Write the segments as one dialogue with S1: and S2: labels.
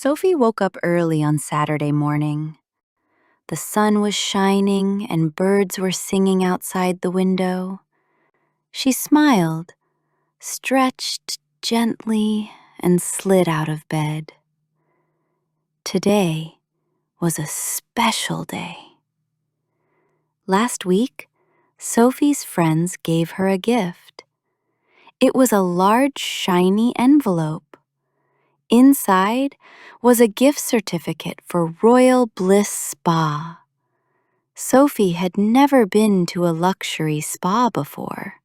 S1: Sophie woke up early on Saturday morning. The sun was shining and birds were singing outside the window. She smiled, stretched gently, and slid out of bed. Today was a special day. Last week, Sophie's friends gave her a gift. It was a large, shiny envelope. Inside was a gift certificate for Royal Bliss Spa. Sophie had never been to a luxury spa before.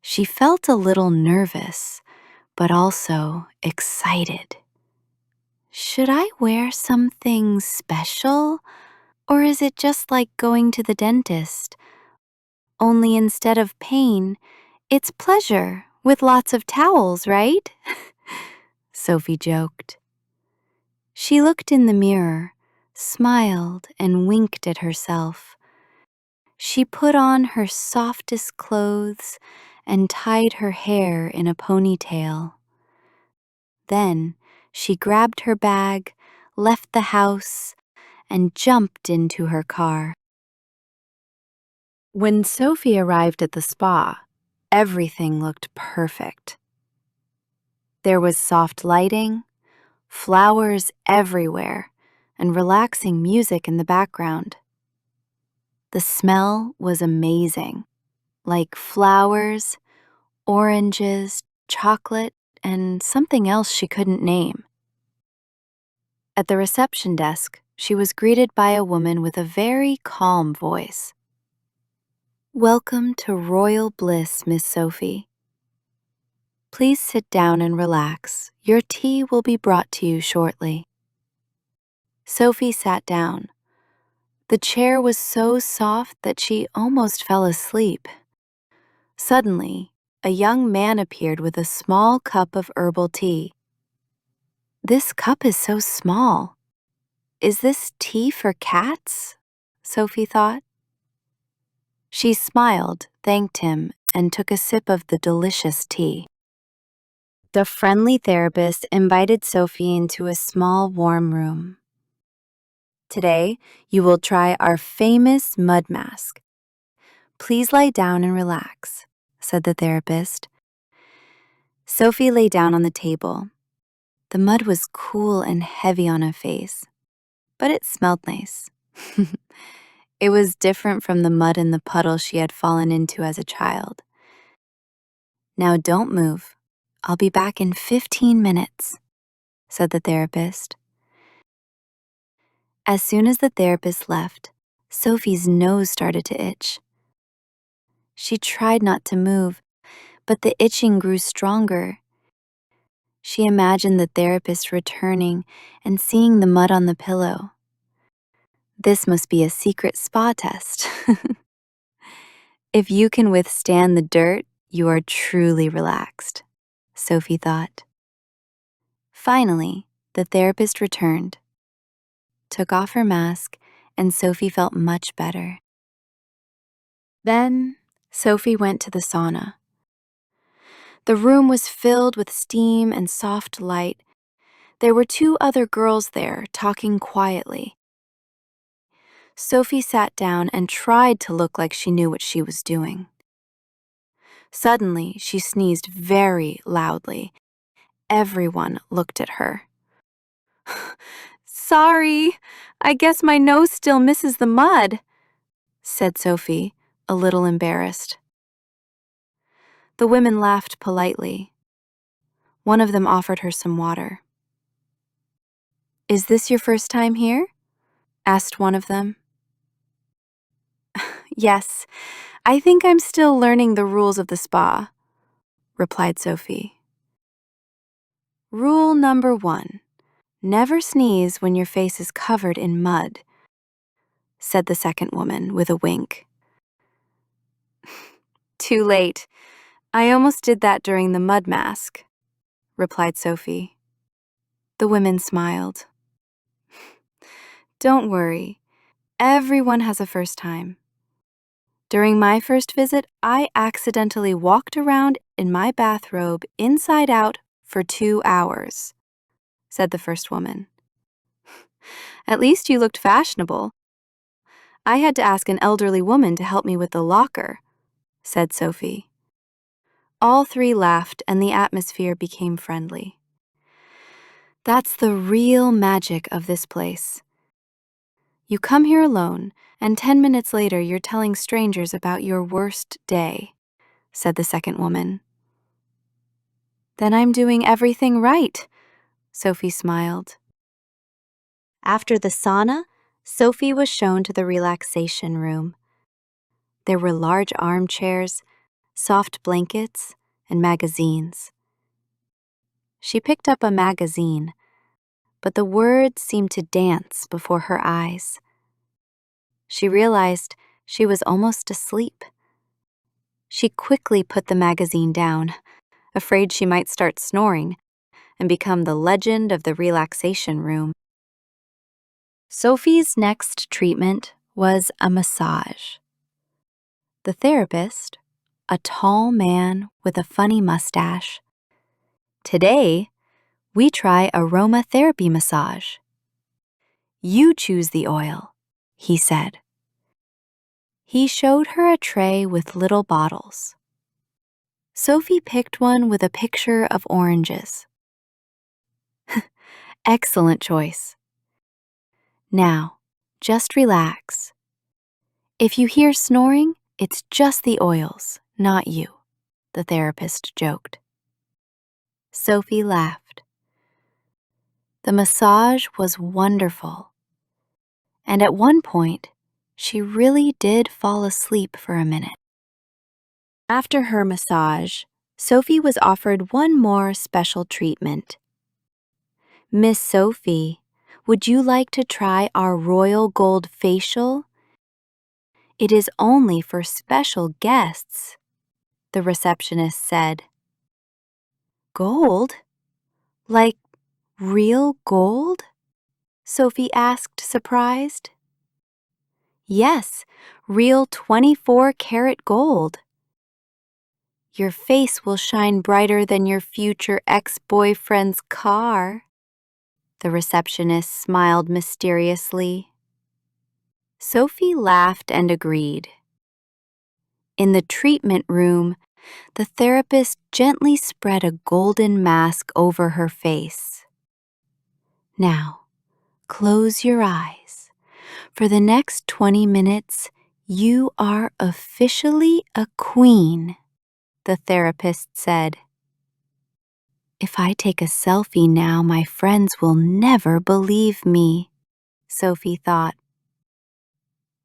S1: She felt a little nervous, but also excited. Should I wear something special? Or is it just like going to the dentist? Only instead of pain, it's pleasure with lots of towels, right? Sophie joked. She looked in the mirror, smiled, and winked at herself. She put on her softest clothes and tied her hair in a ponytail. Then she grabbed her bag, left the house, and jumped into her car. When Sophie arrived at the spa, everything looked perfect. There was soft lighting, flowers everywhere, and relaxing music in the background. The smell was amazing, like flowers, oranges, chocolate, and something else she couldn't name. At the reception desk, she was greeted by a woman with a very calm voice. "Welcome to Royal Bliss, Miss Sophie. Please sit down and relax. Your tea will be brought to you shortly." Sophie sat down. The chair was so soft that she almost fell asleep. Suddenly, a young man appeared with a small cup of herbal tea. "This cup is so small. Is this tea for cats?" Sophie thought. She smiled, thanked him, and took a sip of the delicious tea. The friendly therapist invited Sophie into a small, warm room. "Today, you will try our famous mud mask. Please lie down and relax," said the therapist. Sophie lay down on the table. The mud was cool and heavy on her face, but it smelled nice. It was different from the mud in the puddle she had fallen into as a child. "Now don't move. I'll be back in 15 minutes," said the therapist. As soon as the therapist left, Sophie's nose started to itch. She tried not to move, but the itching grew stronger. She imagined the therapist returning and seeing the mud on the pillow. This must be a secret spa test. If you can withstand the dirt, you are truly relaxed, Sophie thought. Finally, the therapist returned, took off her mask, and Sophie felt much better. Then, Sophie went to the sauna. The room was filled with steam and soft light. There were two other girls there, talking quietly. Sophie sat down and tried to look like she knew what she was doing. Suddenly, she sneezed very loudly. Everyone looked at her. "Sorry, I guess my nose still misses the mud," said Sophie, a little embarrassed. The women laughed politely. One of them offered her some water. "Is this your first time here?" asked one of them. "Yes, I think I'm still learning the rules of the spa," replied Sophie. "Rule number 1, never sneeze when your face is covered in mud," said the second woman with a wink. "Too late. I almost did that during the mud mask," replied Sophie. The women smiled. "Don't worry. Everyone has a first time. During my first visit, I accidentally walked around in my bathrobe inside out for 2 hours," said the first woman. At least you looked fashionable. I had to ask an elderly woman to help me with the locker, said Sophie. All three laughed and the atmosphere became friendly. That's the real magic of this place. You come here alone, and 10 minutes later you're telling strangers about your worst day, said the second woman. Then I'm doing everything right, Sophie smiled. After the sauna, Sophie was shown to the relaxation room. There were large armchairs, soft blankets, and magazines. She picked up a magazine, but the words seemed to dance before her eyes. She realized she was almost asleep. She quickly put the magazine down, afraid she might start snoring and become the legend of the relaxation room. Sophie's next treatment was a massage. The therapist, a tall man with a funny mustache. Today, we try aromatherapy massage. You choose the oil, he said. He showed her a tray with little bottles. Sophie picked one with a picture of oranges. Excellent choice. Now, just relax. If you hear snoring, it's just the oils, not you, the therapist joked. Sophie laughed. The massage was wonderful. And at one point, she really did fall asleep for a minute. After her massage, Sophie was offered one more special treatment. Miss Sophie, would you like to try our royal gold facial? It is only for special guests, the receptionist said. Gold? Like real gold? Sophie asked, surprised. Yes, real 24-karat gold. Your face will shine brighter than your future ex-boyfriend's car. The receptionist smiled mysteriously. Sophie laughed and agreed. In the treatment room, the therapist gently spread a golden mask over her face. Now, close your eyes. For the next 20 minutes, you are officially a queen, the therapist said. If I take a selfie now, my friends will never believe me, Sophie thought.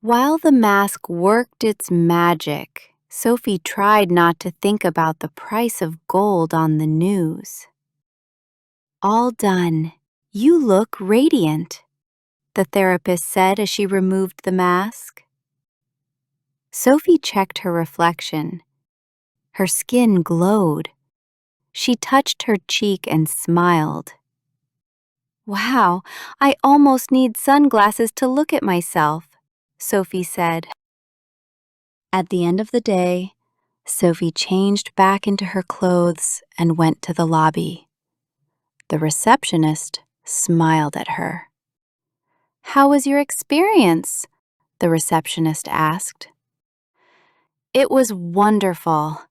S1: While the mask worked its magic, Sophie tried not to think about the price of gold on the news. All done. You look radiant, the therapist said as she removed the mask. Sophie checked her reflection. Her skin glowed. She touched her cheek and smiled. Wow, I almost need sunglasses to look at myself, Sophie said. At the end of the day, Sophie changed back into her clothes and went to the lobby. The receptionist smiled at her. How was your experience? The receptionist asked. It was wonderful.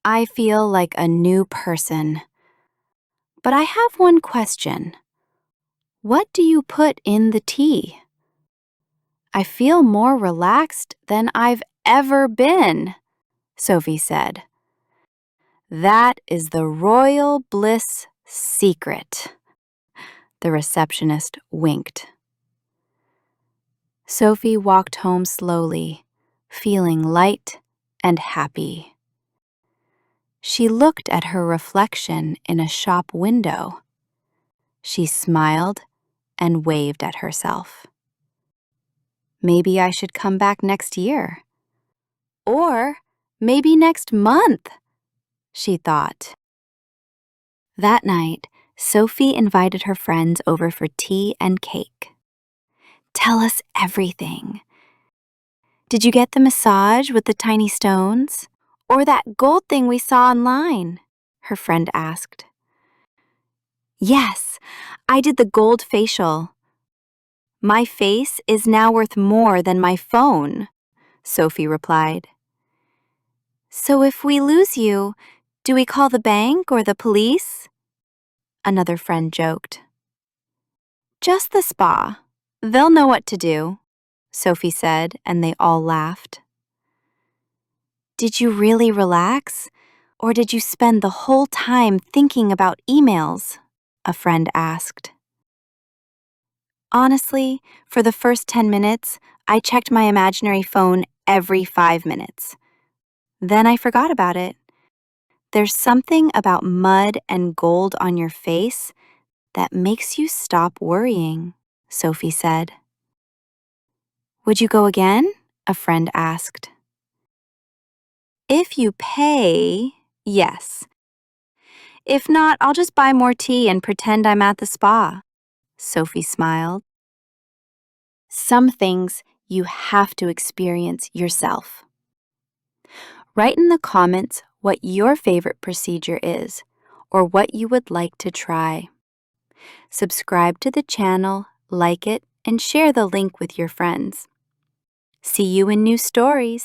S1: I feel like a new person. But I have one question. What do you put in the tea? I feel more relaxed than I've ever been, Sophie said. That is the royal bliss secret. The receptionist winked. Sophie walked home slowly, feeling light and happy. She looked at her reflection in a shop window. She smiled and waved at herself. Maybe I should come back next year. Or maybe next month, she thought. That night, Sophie invited her friends over for tea and cake. Tell us everything. Did you get the massage with the tiny stones? Or that gold thing we saw online? Her friend asked. Yes, I did the gold facial. My face is now worth more than my phone, Sophie replied. So if we lose you, do we call the bank or the police? Another friend joked. Just the spa. They'll know what to do, Sophie said, and they all laughed. Did you really relax, or did you spend the whole time thinking about emails? A friend asked. Honestly, for the first 10 minutes, I checked my imaginary phone every 5 minutes. Then I forgot about it. There's something about mud and gold on your face that makes you stop worrying, Sophie said. Would you go again? A friend asked. If you pay, yes. If not, I'll just buy more tea and pretend I'm at the spa, Sophie smiled. Some things you have to experience yourself. Write in the comments what your favorite procedure is or what you would like to try. Subscribe to the channel, like it, and share the link with your friends. See you in new stories.